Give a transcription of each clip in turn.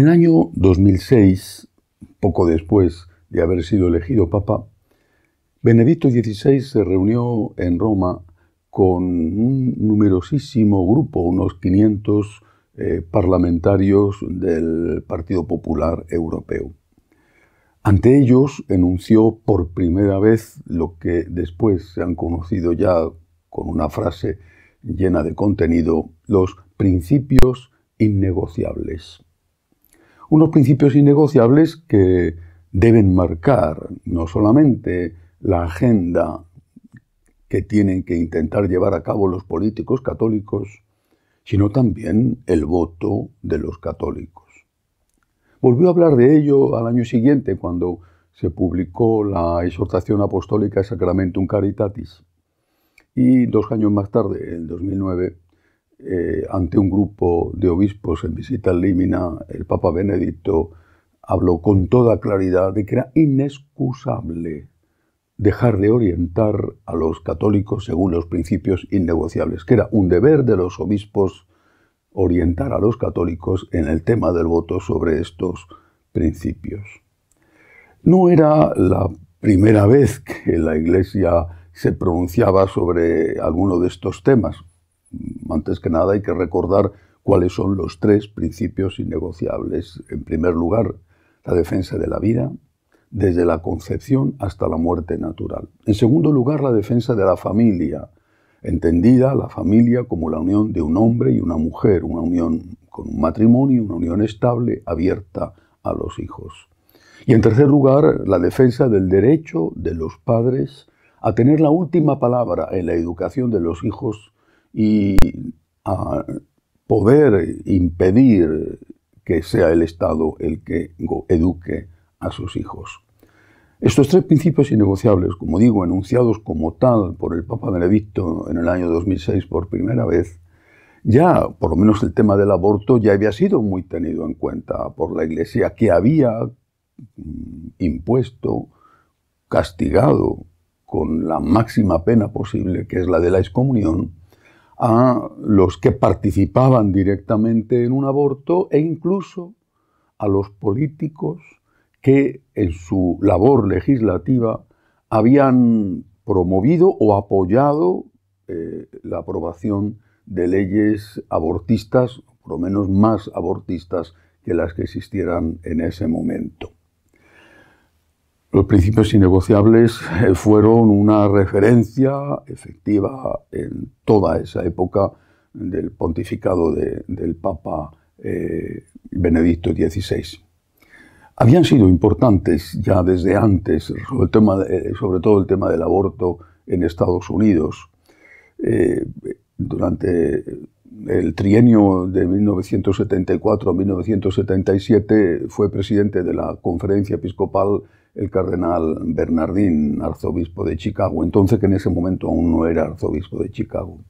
el año 2006, poco después de haber sido elegido Papa, Benedicto XVI se reunió en Roma con un numerosísimo grupo, unos 500 parlamentarios del Partido Popular Europeo. Ante ellos enunció por primera vez lo que después se han conocido ya con una frase llena de contenido, los principios innegociables. Unos principios innegociables que deben marcar no solamente la agenda que tienen que intentar llevar a cabo los políticos católicos, sino también el voto de los católicos. Volvió a hablar de ello al año siguiente, cuando se publicó la exhortación apostólica Sacramentum Caritatis. Y 2 años más tarde, en 2009, ante un grupo de obispos en visita al Límina, el Papa Benedicto habló con toda claridad de que era inexcusable dejar de orientar a los católicos según los principios innegociables, que era un deber de los obispos orientar a los católicos en el tema del voto sobre estos principios. No era la primera vez que la Iglesia se pronunciaba sobre alguno de estos temas. Antes que nada hay que recordar cuáles son los 3 principios innegociables. En primer lugar, la defensa de la vida, desde la concepción hasta la muerte natural. En segundo lugar, la defensa de la familia, entendida la familia como la unión de un hombre y una mujer, una unión con un matrimonio, una unión estable, abierta a los hijos. Y en tercer lugar, la defensa del derecho de los padres a tener la última palabra en la educación de los hijos y a poder impedir que sea el Estado el que eduque a sus hijos. Estos 3 principios innegociables, como digo, enunciados como tal por el Papa Benedicto en el año 2006 por primera vez, ya, por lo menos el tema del aborto, ya había sido muy tenido en cuenta por la Iglesia, que había impuesto, castigado con la máxima pena posible, que es la de la excomunión, a los que participaban directamente en un aborto e incluso a los políticos que en su labor legislativa habían promovido o apoyado la aprobación de leyes abortistas, por lo menos más abortistas que las que existieran en ese momento. Los principios innegociables fueron una referencia efectiva en toda esa época del pontificado del Papa Benedicto XVI. Habían sido importantes ya desde antes, sobre todo el tema del aborto en Estados Unidos. Durante el trienio de 1974 a 1977 fue presidente de la Conferencia Episcopal el cardenal Bernardín, arzobispo de Chicago, entonces que en ese momento aún no era arzobispo de Chicago.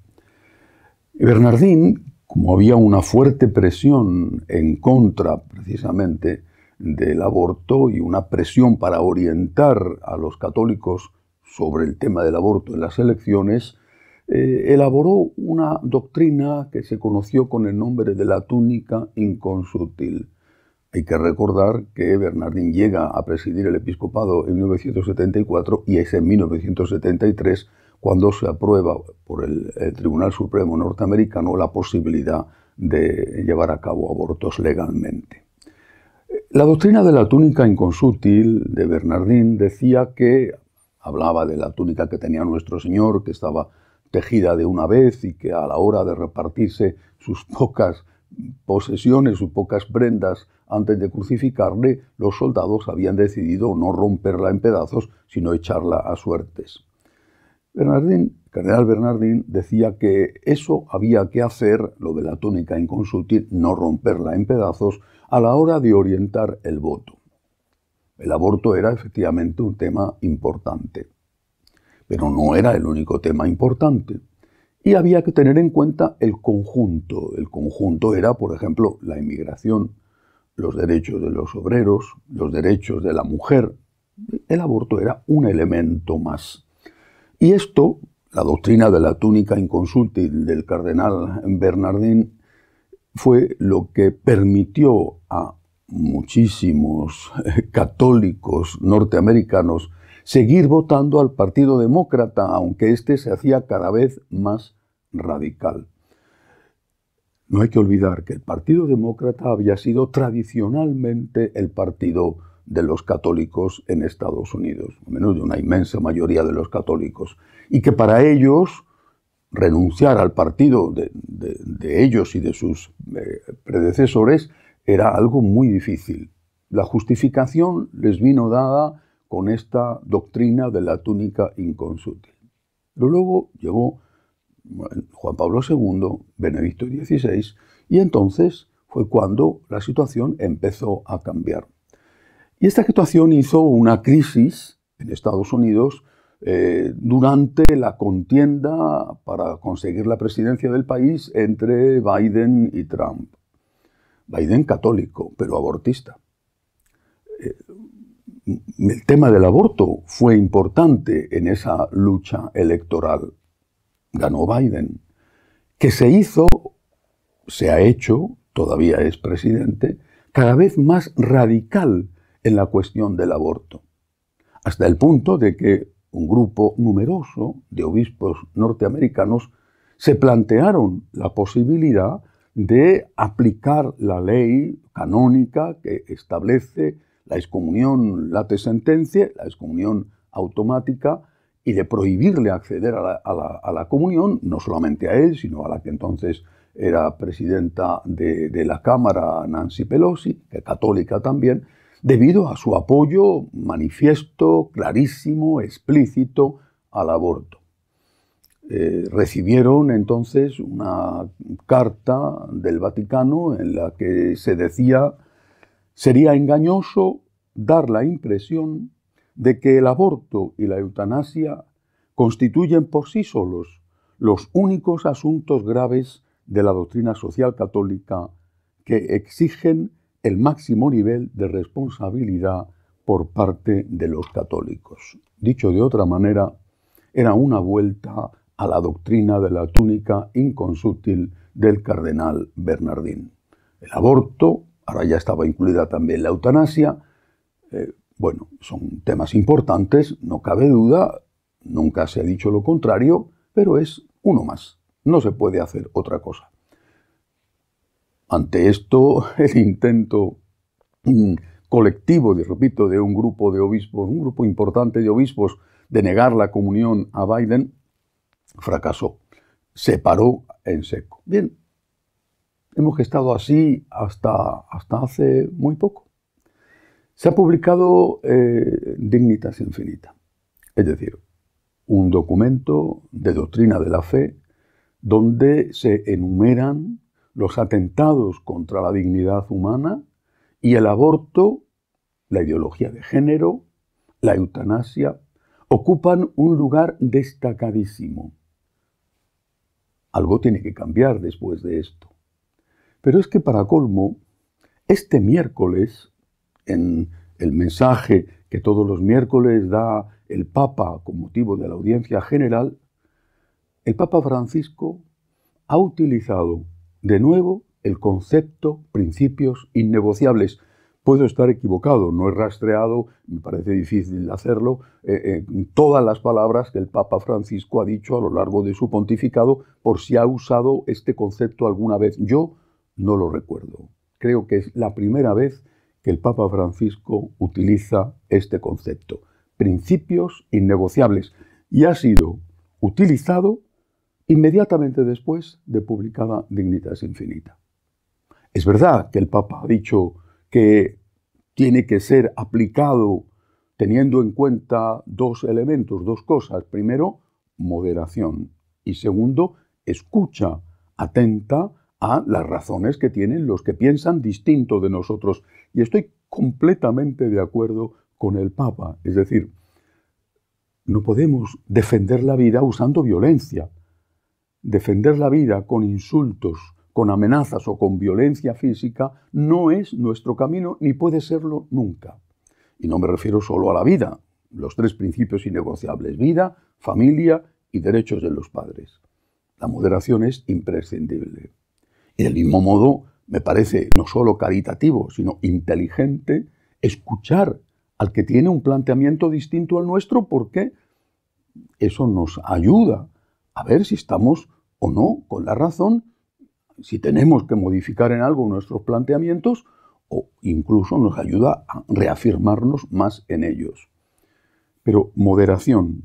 Bernardín, como había una fuerte presión en contra precisamente del aborto y una presión para orientar a los católicos sobre el tema del aborto en las elecciones, elaboró una doctrina que se conoció con el nombre de la túnica inconsútil. Hay que recordar que Bernardín llega a presidir el episcopado en 1974 y es en 1973 cuando se aprueba por el Tribunal Supremo norteamericano la posibilidad de llevar a cabo abortos legalmente. La doctrina de la túnica inconsútil de Bernardín decía que hablaba de la túnica que tenía nuestro Señor, que estaba tejida de una vez y que a la hora de repartirse sus pocas posesiones, sus pocas prendas antes de crucificarle, los soldados habían decidido no romperla en pedazos, sino echarla a suertes. Cardenal Bernardín decía que eso había que hacer, lo de la túnica inconsútil, no romperla en pedazos, a la hora de orientar el voto. El aborto era efectivamente un tema importante, pero no era el único tema importante. Y había que tener en cuenta el conjunto. El conjunto era, por ejemplo, la inmigración, los derechos de los obreros, los derechos de la mujer. El aborto era un elemento más. Y esto, la doctrina de la túnica inconsútil del cardenal Bernardín, fue lo que permitió a muchísimos católicos norteamericanos seguir votando al Partido Demócrata, aunque éste se hacía cada vez más radical. No hay que olvidar que el Partido Demócrata había sido tradicionalmente el partido de los católicos en Estados Unidos, al menos de una inmensa mayoría de los católicos, y que para ellos renunciar al partido de ellos y de sus predecesores era algo muy difícil. La justificación les vino dada con esta doctrina de la túnica inconsútil. Pero luego llegó Juan Pablo II, Benedicto XVI, y entonces fue cuando la situación empezó a cambiar. Y esta situación hizo una crisis en Estados Unidos durante la contienda para conseguir la presidencia del país entre Biden y Trump. Biden católico, pero abortista. El tema del aborto fue importante en esa lucha electoral. Ganó Biden, que se ha hecho, todavía es presidente, cada vez más radical en la cuestión del aborto, hasta el punto de que un grupo numeroso de obispos norteamericanos se plantearon la posibilidad de aplicar la ley canónica que establece la excomunión late sentencia, la excomunión automática, y de prohibirle acceder a la comunión, no solamente a él, sino a la que entonces era presidenta de la Cámara, Nancy Pelosi, que católica también, debido a su apoyo manifiesto, clarísimo, explícito al aborto. Recibieron entonces una carta del Vaticano en la que se decía: sería engañoso dar la impresión de que el aborto y la eutanasia constituyen por sí solos los únicos asuntos graves de la doctrina social católica que exigen el máximo nivel de responsabilidad por parte de los católicos. Dicho de otra manera, era una vuelta a la doctrina de la túnica inconsútil del cardenal Bernardín. El aborto, ahora ya estaba incluida también la eutanasia. Bueno, son temas importantes, no cabe duda, nunca se ha dicho lo contrario, pero es uno más, no se puede hacer otra cosa. Ante esto, el intento colectivo, repito, de un grupo de obispos, un grupo importante de obispos, de negar la comunión a Biden, fracasó, se paró en seco. Bien, hemos estado así hasta hace muy poco. Se ha publicado Dignitas Infinita, es decir, un documento de doctrina de la fe donde se enumeran los atentados contra la dignidad humana y el aborto, la ideología de género, la eutanasia, ocupan un lugar destacadísimo. Algo tiene que cambiar después de esto. Pero es que para colmo, este miércoles, en el mensaje que todos los miércoles da el Papa con motivo de la audiencia general, el Papa Francisco ha utilizado de nuevo el concepto principios innegociables. Puedo estar equivocado, no he rastreado, me parece difícil hacerlo, todas las palabras que el Papa Francisco ha dicho a lo largo de su pontificado, por si ha usado este concepto alguna vez. Yo no lo recuerdo. Creo que es la primera vez que el Papa Francisco utiliza este concepto, principios innegociables, y ha sido utilizado inmediatamente después de publicada Dignitas Infinita. Es verdad que el Papa ha dicho que tiene que ser aplicado teniendo en cuenta dos elementos, dos cosas. Primero, moderación, y segundo, escucha atenta a las razones que tienen los que piensan distinto de nosotros. Y estoy completamente de acuerdo con el Papa. Es decir, no podemos defender la vida usando violencia. Defender la vida con insultos, con amenazas o con violencia física no es nuestro camino ni puede serlo nunca. Y no me refiero solo a la vida, los tres principios innegociables: vida, familia y derechos de los padres. La moderación es imprescindible. Y del mismo modo, me parece no solo caritativo, sino inteligente, escuchar al que tiene un planteamiento distinto al nuestro, porque eso nos ayuda a ver si estamos o no con la razón, si tenemos que modificar en algo nuestros planteamientos, o incluso nos ayuda a reafirmarnos más en ellos. Pero moderación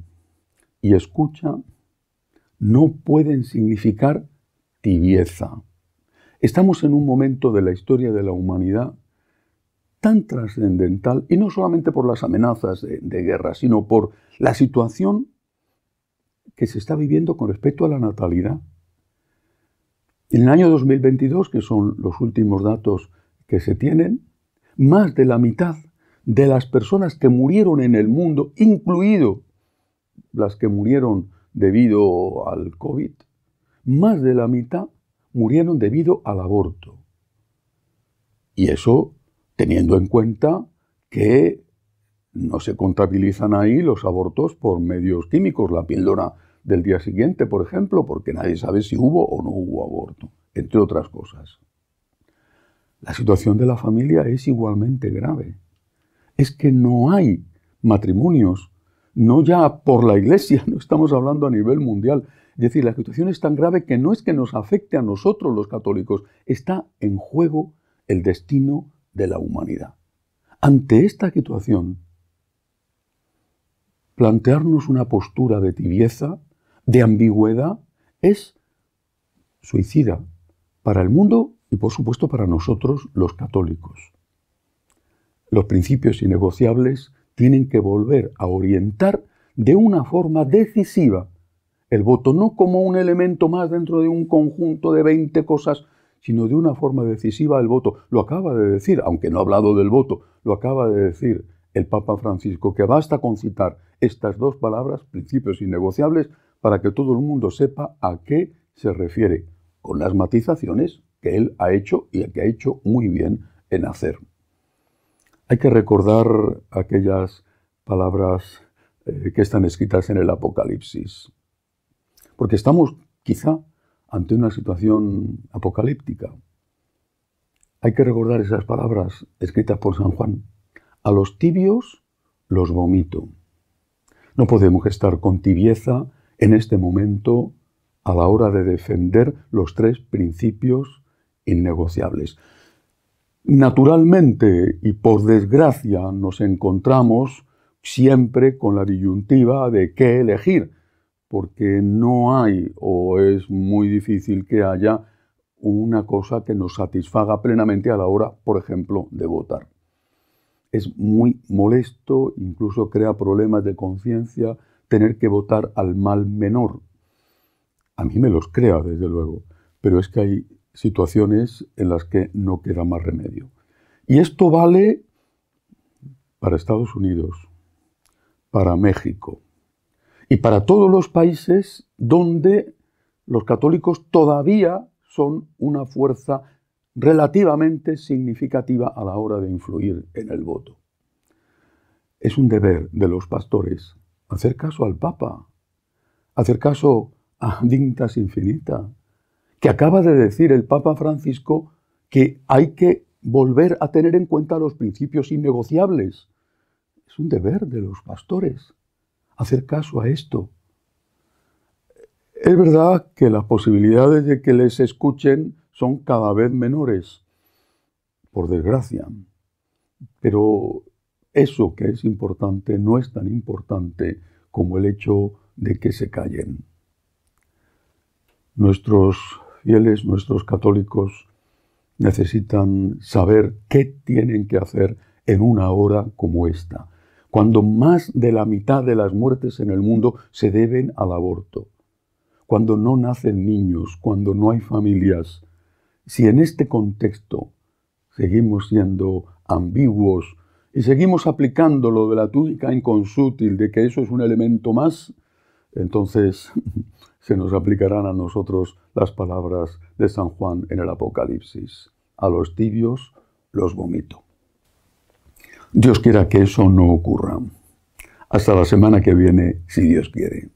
y escucha no pueden significar tibieza. Estamos en un momento de la historia de la humanidad tan trascendental, y no solamente por las amenazas de guerra, sino por la situación que se está viviendo con respecto a la natalidad. En el año 2022, que son los últimos datos que se tienen, más de la mitad de las personas que murieron en el mundo, incluido las que murieron debido al COVID, más de la mitad murieron debido al aborto. Y eso teniendo en cuenta que no se contabilizan ahí los abortos por medios químicos, la píldora del día siguiente, por ejemplo, porque nadie sabe si hubo o no hubo aborto, entre otras cosas. La situación de la familia es igualmente grave. Es que no hay matrimonios, no ya por la Iglesia, no estamos hablando a nivel mundial. Es decir, la situación es tan grave que no es que nos afecte a nosotros los católicos, está en juego el destino de la humanidad. Ante esta situación, plantearnos una postura de tibieza, de ambigüedad, es suicida para el mundo y, por supuesto, para nosotros, los católicos. Los principios innegociables tienen que volver a orientar de una forma decisiva el voto, no como un elemento más dentro de un conjunto de 20 cosas, sino de una forma decisiva el voto. Lo acaba de decir, aunque no ha hablado del voto, lo acaba de decir el Papa Francisco, que basta con citar estas dos palabras, principios innegociables, para que todo el mundo sepa a qué se refiere, con las matizaciones que él ha hecho y que ha hecho muy bien en hacer. Hay que recordar aquellas palabras que están escritas en el Apocalipsis, porque estamos quizá ante una situación apocalíptica. Hay que recordar esas palabras escritas por San Juan. A los tibios los vomito. No podemos estar con tibieza en este momento a la hora de defender los tres principios innegociables. Naturalmente y por desgracia nos encontramos siempre con la disyuntiva de qué elegir, porque no hay o es muy difícil que haya una cosa que nos satisfaga plenamente a la hora, por ejemplo, de votar. Es muy molesto, incluso crea problemas de conciencia, tener que votar al mal menor. A mí me los crea, desde luego, pero es que hay situaciones en las que no queda más remedio. Y esto vale para Estados Unidos, para México y para todos los países donde los católicos todavía son una fuerza relativamente significativa a la hora de influir en el voto. Es un deber de los pastores hacer caso al Papa, hacer caso a Dignitas Infinita, que acaba de decir el Papa Francisco que hay que volver a tener en cuenta los principios innegociables. Es un deber de los pastores hacer caso a esto. Es verdad que las posibilidades de que les escuchen son cada vez menores, por desgracia, pero eso que es importante no es tan importante como el hecho de que se callen. Nuestros fieles, nuestros católicos, necesitan saber qué tienen que hacer en una hora como esta, cuando más de la mitad de las muertes en el mundo se deben al aborto, cuando no nacen niños, cuando no hay familias. Si en este contexto seguimos siendo ambiguos y seguimos aplicando lo de la túnica inconsútil, de que eso es un elemento más, entonces se nos aplicarán a nosotros las palabras de San Juan en el Apocalipsis. A los tibios los vomito. Dios quiera que eso no ocurra. Hasta la semana que viene, si Dios quiere.